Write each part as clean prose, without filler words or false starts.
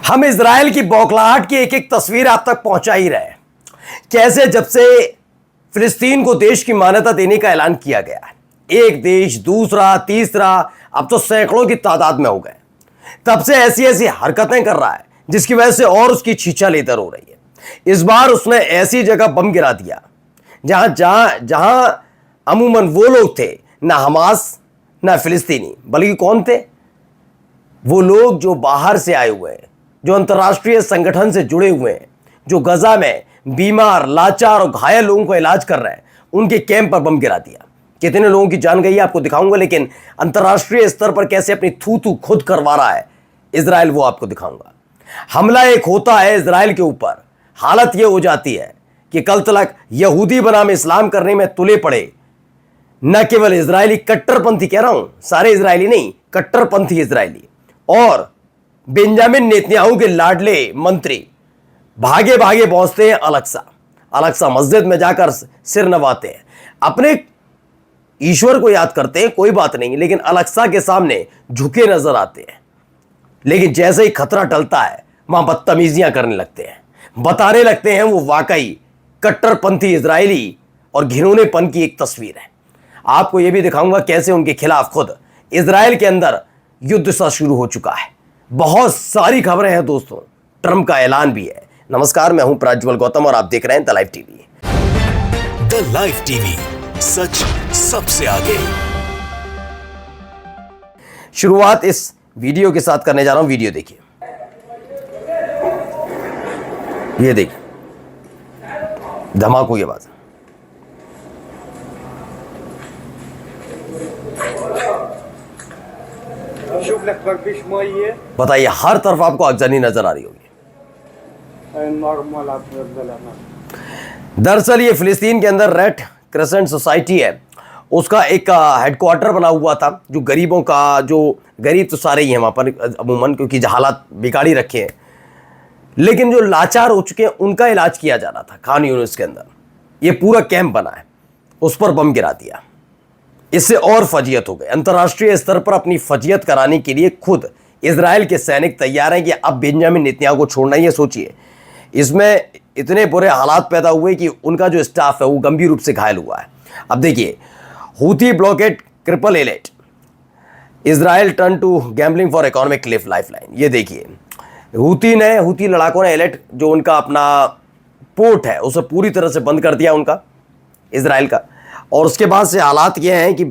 हम इजराइल की बौखलाहट की एक एक तस्वीर आप तक पहुंचा ही रहे। कैसे जब से फिलिस्तीन को देश की मान्यता देने का ऐलान किया गया है, एक देश, दूसरा, तीसरा, अब तो सैकड़ों की तादाद में हो गए, तब से ऐसी ऐसी हरकतें कर रहा है जिसकी वजह से और उसकी छीछा लेतर हो रही है। इस बार उसने ऐसी जगह बम गिरा दिया जहां जहां जहां अमूमन वो लोग थे, ना हमास ना फिलिस्तीनी, बल्कि कौन थे? वो लोग जो बाहर से आए हुए हैं, जो अंतर्राष्ट्रीय संगठन से जुड़े हुए हैं, जो गजा में बीमार, लाचार और घायल लोगों को इलाज कर रहे हैं, उनके कैंप पर बम गिरा दिया। कितने लोगों की जान गई है आपको दिखाऊंगा, लेकिन अंतर्राष्ट्रीय स्तर पर कैसे अपनी थू खुद करवा रहा है इजराइल, वो आपको दिखाऊंगा। हमला एक होता है इजराइल के ऊपर, हालत यह हो जाती है कि कल तक यहूदी बनाम इस्लाम करने में तुले पड़े न केवल इजरायली कट्टरपंथी, कह रहा हूं सारे इजरायली नहीं, कट्टरपंथी इजरायली, और बेंजामिन नेतन्याहू के लाडले मंत्री भागे भागे पहुंचते हैं अलक्सा मस्जिद में जाकर सिर नवाते हैं, अपने ईश्वर को याद करते हैं, कोई बात नहीं, लेकिन अलक्सा के सामने झुके नजर आते हैं। लेकिन जैसे ही खतरा टलता है वहां बदतमीजियां करने लगते हैं, बताने लगते हैं वो वाकई कट्टरपंथी इजरायली और घिनौनेपन की एक तस्वीर है। आपको यह भी दिखाऊंगा कैसे उनके खिलाफ खुद इजराइल के अंदर युद्ध सा शुरू हो चुका है। बहुत सारी खबरें हैं दोस्तों, ट्रंप का ऐलान भी है। नमस्कार, मैं हूं प्रज्वल गौतम और आप देख रहे हैं the live TV. The live TV, सच सबसे आगे। शुरुआत इस वीडियो के साथ करने जा रहा हूं। वीडियो देखिए, ये देखिए धमाकों की आवाज। बताइए, हर तरफ आपको आगजनी नजर आ रही होगी। दरअसल ये फिलिस्तीन के अंदर रेड क्रेसेंट सोसाइटी है, उसका एक हेडक्वार्टर बना हुआ था, जो गरीबों का, जो गरीब तो सारे ही हैं वहाँ पर अमूमन, क्योंकि हालात बिगाड़ी रखे हैं, लेकिन जो लाचार हो चुके हैं उनका इलाज किया जा रहा था खान यूनिस के अंदर। ये पूरा कैंप बना है, उस पर बम गिरा दिया। इससे और फजीयत हो गई। अंतर्राष्ट्रीय स्तर पर अपनी फजीयत कराने के लिए खुद इजराइल के सैनिक तैयार हैं कि अब बेंजामिन नेतन्याहू को छोड़ना ही है। सोचिए, इसमें इतने बुरे हालात पैदा हुए कि उनका जो स्टाफ है वो गंभीर रूप से घायल हुआ है। अब देखिए, Houthi blockade cripple Eilat, Israel turn to gambling for economic cliff lifeline. ये देखिए, हूथी लड़ाकों ने एलेट, जो उनका अपना पोर्ट है, उसे पूरी तरह से बंद कर दिया उनका, इजराइल का। और उसके बाद से हालात ये हैं कि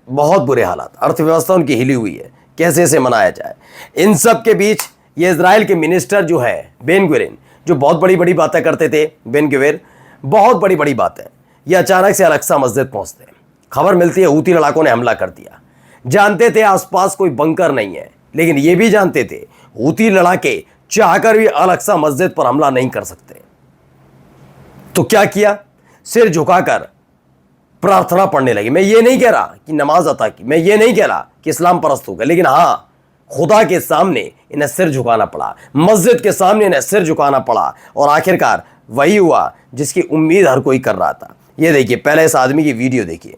बहुत बुरे हालात, अर्थव्यवस्था उनकी हिली हुई है, कैसे इसे मनाया जाए। इन सब के बीच ये इजराइल के मिनिस्टर जो है बेन ग्विरिन, जो बहुत बड़ी बड़ी बातें करते थे, बेन ग्विर बहुत बड़ी बड़ी बातें, ये अचानक से अलक्सा मस्जिद पहुंचते हैं। खबर मिलती है हूथी लड़ाकों ने हमला कर दिया। जानते थे आसपास कोई बंकर नहीं है, लेकिन ये भी जानते थे हूथी लड़ाके चाहकर भी अलक्सा मस्जिद पर हमला नहीं कर सकते। तो क्या किया? सिर झुकाकर प्रार्थना पढ़ने लगे। मैं ये नहीं कह रहा कि नमाज अता की, मैं ये नहीं कह रहा कि इस्लाम परस्त हो गए, लेकिन हाँ, खुदा के सामने इन्हें सिर झुकाना पड़ा, मस्जिद के सामने इन्हें सिर झुकाना पड़ा, और आखिरकार वही हुआ जिसकी उम्मीद हर कोई कर रहा था। ये देखिए, पहले इस आदमी की वीडियो देखिए।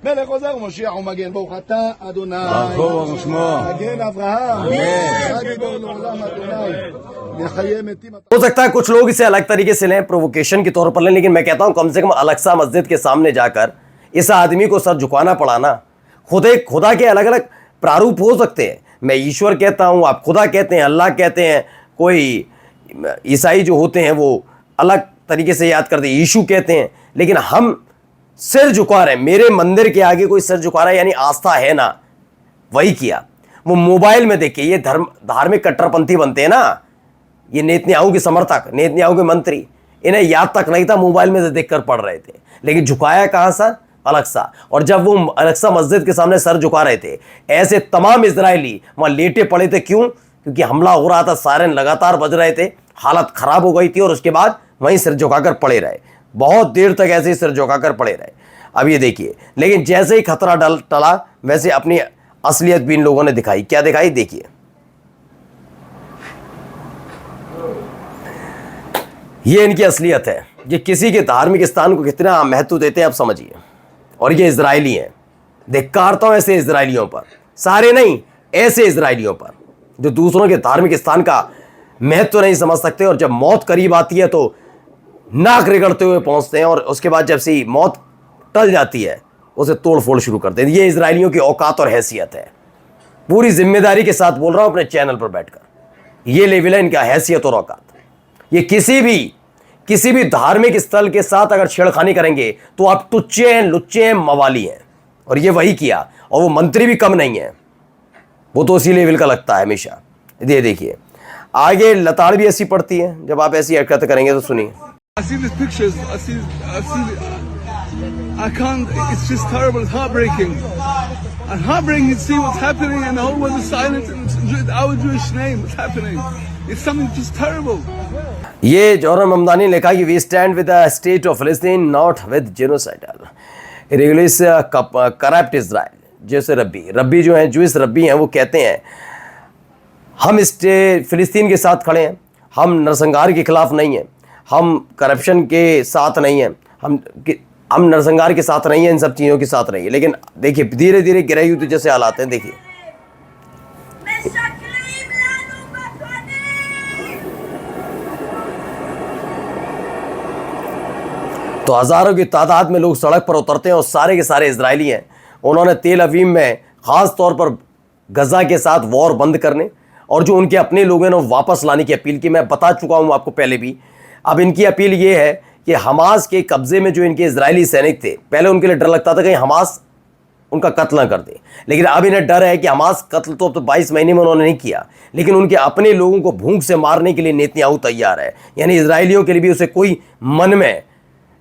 מלך עוזר ומשיח ומגן, ברוך אתה אדוני ברוך שמו מגן אברהם הגיבור לעולם אדוני יחיה מתים। हो सकता है कुछ लोग इसे अलग तरीके से लें, प्रोवोकेशन के तौर पर लें, लेकिन मैं कहता हूं कम से कम अलक्सा मस्जिद के सामने जाकर इस आदमी को सर झुकाना पड़ा ना। खुदा के अलग अलग प्रारूप हो सकते हैं। मैं ईश्वर कहता हूं, आप खुदा कहते हैं, अल्लाह कहते हैं, कोई ईसाई जो होते हैं वो अलग तरीके से याद करते हैं, यीशु कहते हैं, लेकिन हम सिर झुका रहे हैं। मेरे मंदिर के आगे कोई सिर झुका रहा है, यानी आस्था है ना। वही किया। वो मोबाइल में देखिए, ये धार्मिक कट्टरपंथी बनते हैं ना, ये नेतन्याहू के समर्थक, नेतन्याहू के मंत्री, इन्हें याद तक नहीं था, मोबाइल में से देखकर पढ़ रहे थे, लेकिन झुकाया कहां सर? अलक्सा। और जब वो अलक्सा मस्जिद के सामने सर झुका रहे थे, ऐसे तमाम इजरायली वहां लेटे पड़े थे। क्यों? क्योंकि हमला हो रहा था, सायरन लगातार बज रहे थे, हालत खराब हो गई थी, और उसके बाद वहीं सिर झुकाकर पड़े रहे, बहुत देर तक ऐसे ही सिर झुकाकर पड़े रहे। अब ये देखिए, लेकिन जैसे ही खतरा टला, वैसे अपनी असलियत भी इन लोगों ने दिखाई। क्या दिखाई? देखिए, ये इनकी असलियत है। ये किसी के धार्मिक स्थान को कितना महत्व देते हैं आप समझिए। और ये इजरायली हैं। धिक्कारता हूं ऐसे इजरायलियों पर, सारे नहीं, ऐसे इजरायलियों पर जो दूसरों के धार्मिक स्थान का महत्व नहीं समझ सकते और जब मौत करीब आती है तो नाक रगड़ते हुए पहुंचते हैं और उसके बाद जब से मौत टल जाती है उसे तोड़ फोड़ शुरू करते हैं। ये इजरायलियों की औकात और हैसियत है। पूरी जिम्मेदारी के साथ बोल रहा हूं अपने चैनल पर बैठकर, ये लेवल है इनका हैसियत और औकात। ये किसी भी धार्मिक स्थल के साथ अगर छेड़खानी करेंगे तो आप टुच्चे हैं, लुच्चे हैं, मवाली हैं। और ये वही किया, और वो मंत्री भी कम नहीं है, वो तो उसी लेवल का लगता है हमेशा। ये देखिए आगे लताड़ भी ऐसी पड़ती है जब आप ऐसी हरकत करेंगे तो सुनिए। I see these pictures. I see. I can't. It's just terrible. It's heartbreaking. And heartbreaking to see what's happening, and the whole world is silent. And our Jewish name, what's happening? It's something just terrible. ये जौहर ममदानी ने लिखा कि we stand with the state of फिलिस्तीन not with genocidal regulus corrupt Israel. जैसे rabbi जो हैं, Jewish रब्बी हैं, वो कहते हैं हम फिलिस्तीन के साथ खड़े हैं, हम नरसंहार के खिलाफ नहीं हैं, हम करप्शन के साथ नहीं हैं, हम नरसंहार के साथ नहीं हैं, इन सब चीज़ों के साथ नहीं है। लेकिन देखिए धीरे धीरे गिरे युद्ध जैसे हालात हैं। देखिए तो हज़ारों की तादाद में लोग सड़क पर उतरते हैं और सारे के सारे इजरायली हैं। उन्होंने तेल अवीव में ख़ास तौर पर गज़ा के साथ वॉर बंद करने और जो उनके अपने लोग हैं उन्हें वापस लाने की अपील की। मैं बता चुका हूं आपको पहले भी। अब इनकी अपील ये है कि हमास के कब्ज़े में जो इनके इजरायली सैनिक थे, पहले उनके लिए डर लगता था कहीं हमास उनका कत्ल न कर दे, लेकिन अब इन्हें डर है कि हमास कत्ल तो अब तो 22 महीने में उन्होंने नहीं किया, लेकिन उनके अपने लोगों को भूख से मारने के लिए नेतन्याहू तैयार है। यानी इजरायलियों के लिए भी उसे कोई मन में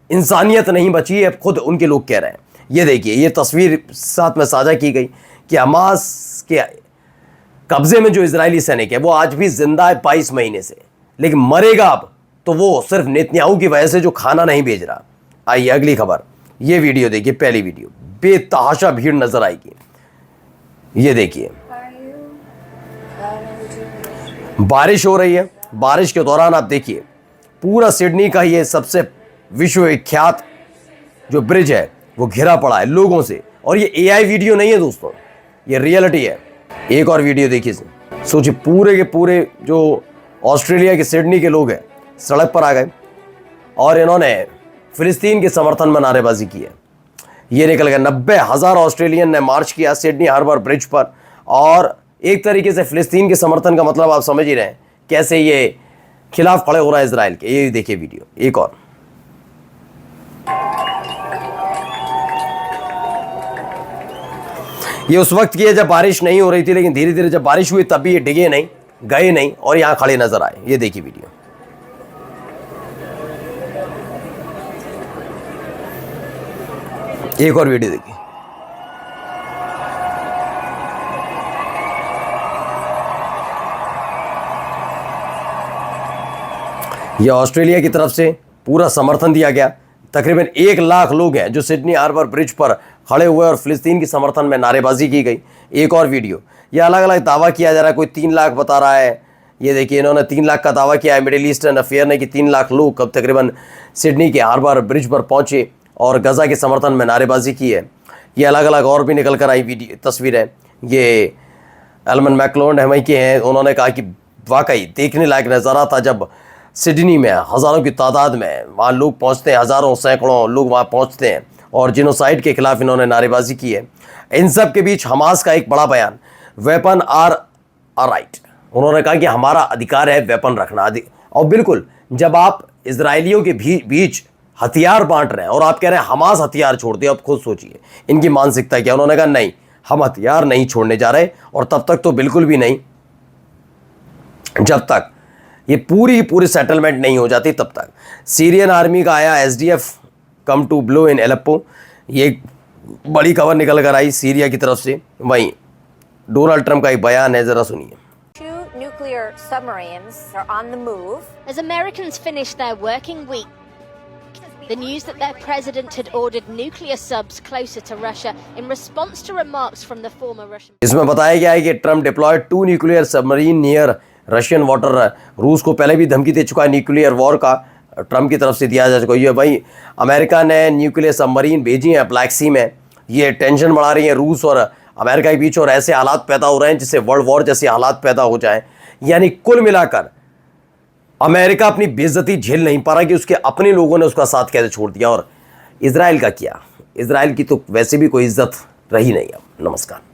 इंसानियत नहीं बची है, खुद उनके लोग कह रहे हैं। ये देखिए ये तस्वीर साथ में साझा की गई कि हमास के कब्जे में जो इजरायली सैनिक है वो आज भी जिंदा है 22 महीने से, लेकिन मरेगा अब तो वो सिर्फ नेतन्याहू की वजह से जो खाना नहीं भेज रहा। आइए अगली खबर, ये वीडियो देखिए, पहली वीडियो। बेतहाशा भीड़ नजर आएगी। ये देखिए बारिश हो रही है, बारिश के दौरान आप देखिए पूरा सिडनी का ये सबसे विश्वविख्यात जो ब्रिज है वो घिरा पड़ा है लोगों से। और ये AI वीडियो नहीं है दोस्तों, ये रियलिटी है। एक और वीडियो देखिए, सोचिए पूरे के पूरे जो ऑस्ट्रेलिया के सिडनी के लोग हैं सड़क पर आ गए और इन्होंने फिलिस्तीन के समर्थन में नारेबाजी की है। ये निकल गए 90,000 ऑस्ट्रेलियन ने मार्च किया सिडनी हार्बर ब्रिज पर, और एक तरीके से फिलिस्तीन के समर्थन का मतलब आप समझ ही रहे हैं कैसे ये खिलाफ खड़े हो रहा है इजराइल के। ये देखिए वीडियो एक और। ये उस वक्त की है जब बारिश नहीं हो रही थी, लेकिन धीरे धीरे जब बारिश हुई तब भी ये डिगे नहीं, गए नहीं और यहां खड़े नजर आए। ये देखिए वीडियो। एक और वीडियो देखिए। यह ऑस्ट्रेलिया की तरफ से पूरा समर्थन दिया गया। तकरीबन 1 लाख लोग हैं जो सिडनी हार्बर ब्रिज पर खड़े हुए और फिलिस्तीन के समर्थन में नारेबाजी की गई। एक और वीडियो, यह अलग अलग दावा किया जा रहा है, कोई 3 लाख बता रहा है। ये देखिए इन्होंने 3 लाख का दावा किया है मिडिल ईस्टर्न अफेयर ने कि 3 लाख लोग कब तकरीबन सिडनी के हार्बर ब्रिज पर पहुंचे और गज़ा के समर्थन में नारेबाजी की है। ये अलग अलग और भी निकल कर आई वीडियो तस्वीरें। ये एलमन मैकलोन वहीं के हैं, उन्होंने कहा कि वाकई देखने लायक नज़ारा था जब सिडनी में हज़ारों की तादाद में वहाँ लोग पहुँचते हैं, हज़ारों सैकड़ों लोग वहाँ पहुँचते हैं और जिनोसाइड के खिलाफ इन्होंने नारेबाजी की है। इन सब के बीच हमास का एक बड़ा बयान, वेपन आर राइट। उन्होंने कहा कि हमारा अधिकार है वेपन रखना। और बिल्कुल जब आप इजरायलियों के बीच हथियार बांट रहे हैं और आप कह रहे हैं हमास हथियार छोड़ दे, अब खुद सोचिए इनकी मानसिकता क्या। उन्होंने कहा नहीं, हम हथियार नहीं छोड़ने जा रहे, और तब तक तो बिल्कुल भी नहीं जब तक ये पूरी सेटलमेंट नहीं हो जाती तब तक। सीरियन आर्मी का आया SDF come to blow in Aleppo, ये बड़ी खबर निकल कर आई सीरिया की तरफ से। वहीं डोनाल्ड ट्रंप का एक बयान है, जरा सुनिए। Two nuclear submarines are on the move. As Americans finished their working week, the news that their president had ordered nuclear subs closer to Russia in response to remarks from the former Russian. इसमें बताया गया है कि Trump deployed 2 nuclear submarine near Russian water. रूस को पहले भी धमकी दे चुका है, न्यूक्लियर वॉर का ट्रंप की तरफ से दिया जा चुका है। भाई अमेरिका ने न्यूक्लियर सबमरीन भेजी हैं ब्लैक सी में, ये टेंशन बढ़ा रही है रूस और अमेरिका के बीच और ऐसे हालात पैदा हो रहे हैं जिससे वर्ल्ड वॉर जैसे हालात पैदा हो जाए। यानी कुल मिलाकर अमेरिका अपनी बेइज्जती झेल नहीं पा रहा कि उसके अपने लोगों ने उसका साथ कैसे छोड़ दिया। और इजराइल का क्या, इजराइल की तो वैसे भी कोई इज्जत रही नहीं अब। नमस्कार।